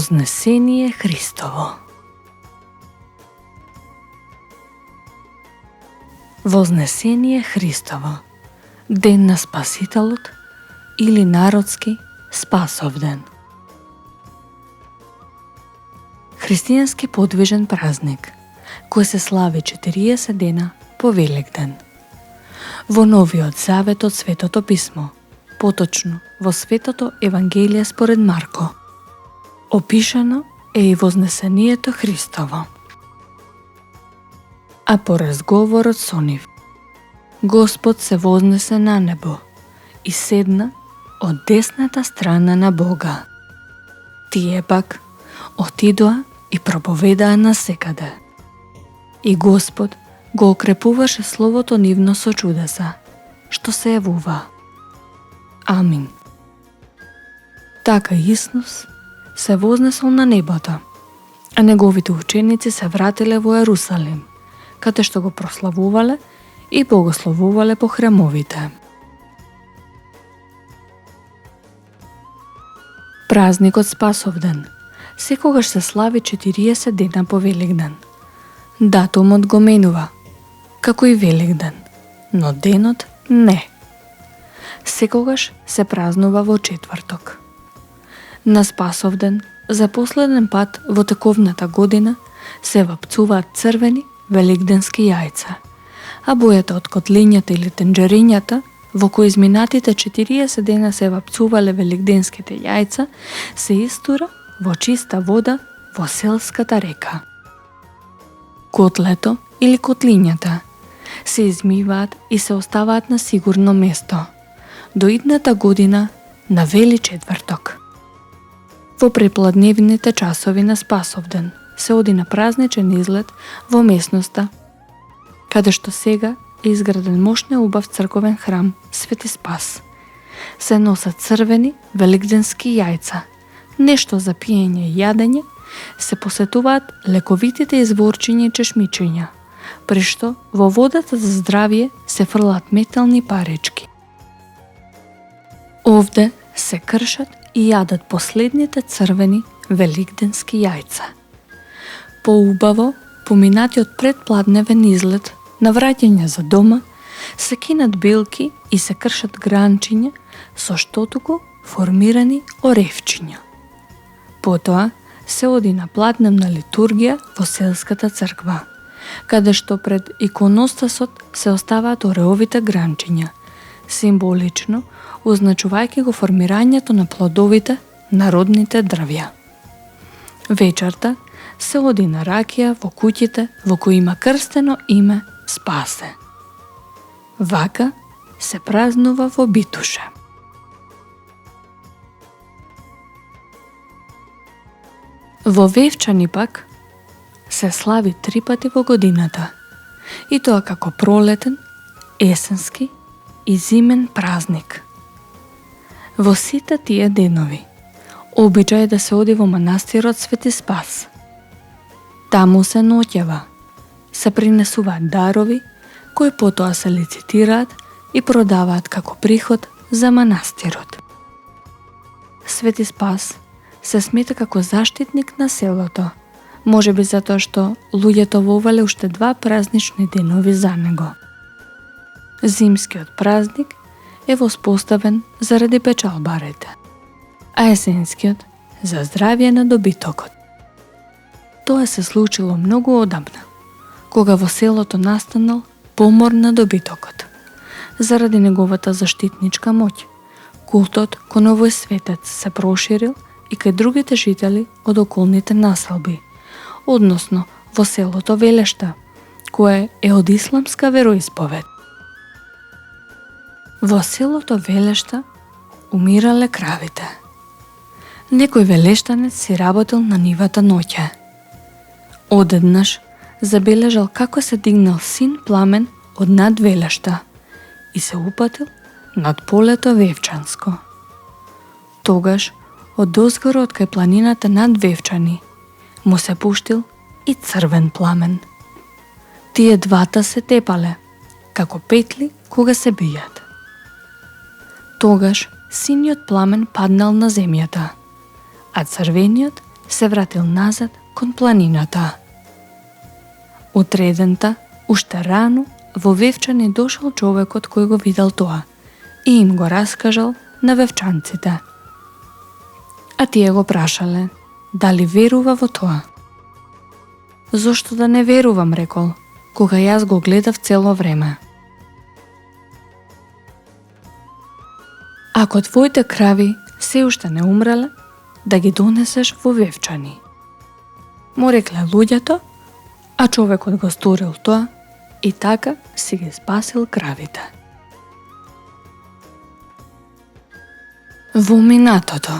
Вознесение Христово. Вознесение Христово, ден на Спасителот или народски Спасовден. Христијански подвижен празник, кој се слави 40 дена по Великден. Во Новиот Завет од Светото Писмо, поточно во Светото Евангелие според Марко, опишано е и вознесението Христово. А по разговорот со нив, Господ се вознесе на небо и седна од десната страна на Бога. Тие пак отидоа и проповедаа насекаде. И Господ го окрепуваше словото нивно со чудеса, што се јавува. Амин. Така Исус се вознесол на небото, а неговите ученици се вратиле во Ерусалим, каде што го прославувале и богословувале по храмовите. Празникот Спасовден секогаш се слави 40 дена по Великден. Датумот го менува, како и Великден, но денот не. Секогаш се празнува во четврток. На Спасовден, за последен пат во тековната година, се вапцуваат црвени великденски јајца, а бојата од котлињата или тенџерињата, во кои изминатите 40 дена се вапцувале великденските јајца, се истура во чиста вода во селската река. Котлето или котлињата се измиваат и се оставаат на сигурно место до идната година на Вели четврток. Во препладневните часови на Спасовден се оди на празничен излет во местноста, каде што сега е изграден мощен убав црковен храм Свети Спас. Се носат црвени великденски јајца, нешто за пиење и јадење, се посетуваат лековитите изворчиња и чешмичиња, при што во водата за здравје се фрлат метални паречки. Овде се кршат и јадат последните црвени великденски јајца. Поубаво, поминатиот предпладневен излет на враќање за дома, се кинат билки и се кршат гранчиња со штотуку формирани оревчиња. Потоа се оди на пладневна литургија во селската црква, каде што пред иконостасот се оставаат ореовите гранчиња, символично означувајќи го формирањето на плодовите народните дрвја. Вечерта се оди на ракија во куќите во кои има крстено име Спасе. Вака се празнува во Битуше. Во Вевчани пак се слави 3 пати во годината, и тоа како пролетен, есенски и зимен празник. Во сите тие денови, обичај е да се оди во манастирот Свети Спас. Таму се ноќева, се принесуваат дарови, кои потоа се лицитираат и продаваат како приход за манастирот. Свети Спас се смета како заштитник на селото, можеби затоа што луѓето вовеле уште 2 празнични денови за него. Зимскиот празник е воспоставен заради печалбарите, а есенскиот за здравје на добитокот. Тоа се случило многу одамна, кога во селото настанал помор на добитокот. Заради неговата заштитничка моќ, култот кон овој светец се проширил и кај другите жители од околните населби, односно во селото Велешта, кое е од исламска вероисповед. Во селото Велешта умирале кравите. Некој велештанец си работел на нивата ноќе. Одеднаш забележал како се дигнал син пламен од над Велешта и се упатил над полето Вевчанско. Тогаш од дозгоро од кај планината над Вевчани му се пуштил и црвен пламен. Тие двата се тепале, како петли кога се бијат. Тогаш синиот пламен паднал на земјата, а црвениот се вратил назад кон планината. Утредента, уште рано, во Вевчани дошол човекот кој го видел тоа и им го раскажал на вевчанците. А тие го прашале дали верува во тоа. Зошто да не верувам, рекол, кога јас го гледав цело време. Ако твоите крави се уште не умреле, да ги донесеш во Вевчани. Му рекле луѓето, а човекот го сторил тоа и така си ги спасил кравите. Во минатото,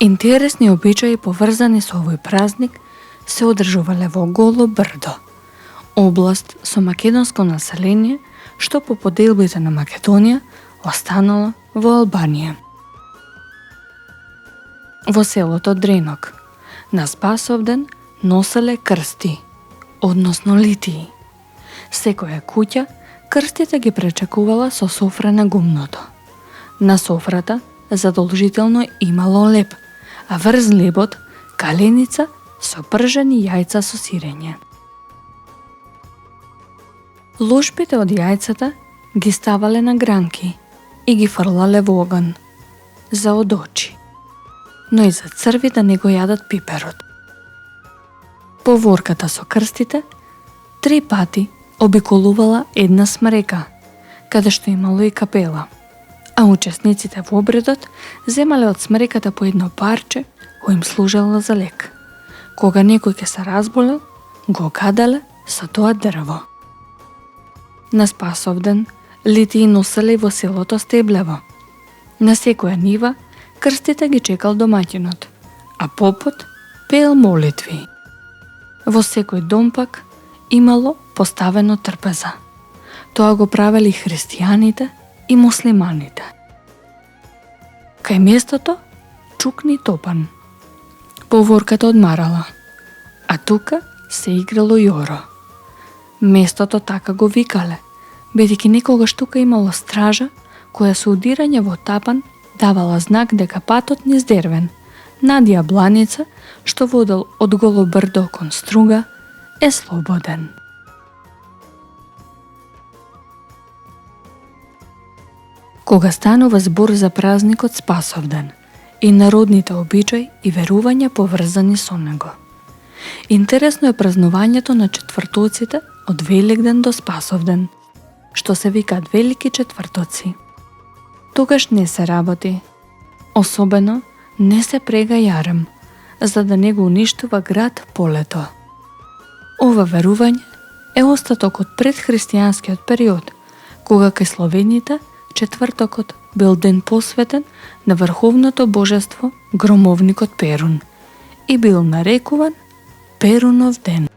интересни обичаи поврзани со овој празник се одржувале во Голо брдо, област со македонско население што по поделбите на Македонија останала во Албанија. Во селото Дренок, на Спасовден носеле крсти, односно литии. Секоја куќа крстите ги пречекувала со софра на гумното. На софрата задолжително имало леб, а врз лебот каленица со пржени јајца со сирење. Лушпите од јајцата ги ставале на гранки и ги фрлале во оган, за од очи, но и за црви да не го јадат пиперот. Поворката со крстите 3 пати обиколувала една смрека, каде што имало и капела, а учесниците во обредот земале од смреката по едно парче кој им служело за лек. Кога некој ќе се разболел, го каделе со тоа дрво. На Спасовден литии носеле во селото Стеблево. На секоја нива крстите ги чекал домаќинот, а попот пеел молитви. Во секој дом пак имало поставено трпеза. Тоа го правели христијаните и муслиманите. Кај местото чукни топан. Поворката одмарала, а тука се играло јоро. Местото така го викале, бидејќи некогаш тука имало стража која со удирање во тапан давала знак дека патот низ Дервен, над јабланица што водел од Голо брдо кон Струга, е слободен. Кога станува збор за празникот Спасовден и народните обичаи и верувања поврзани со него. Интересно е празнувањето на четвртоците од Великден до Спасовден, што се викаат Велики четвртоци. Тогаш не се работи, особено не се прега јарем, за да не го уништува град полето. Ова верување е остаток од предхристијанскиот период, кога кај словените четвртокот бил ден посветен на врховното божество громовникот Перун и бил нарекуван Перунов ден.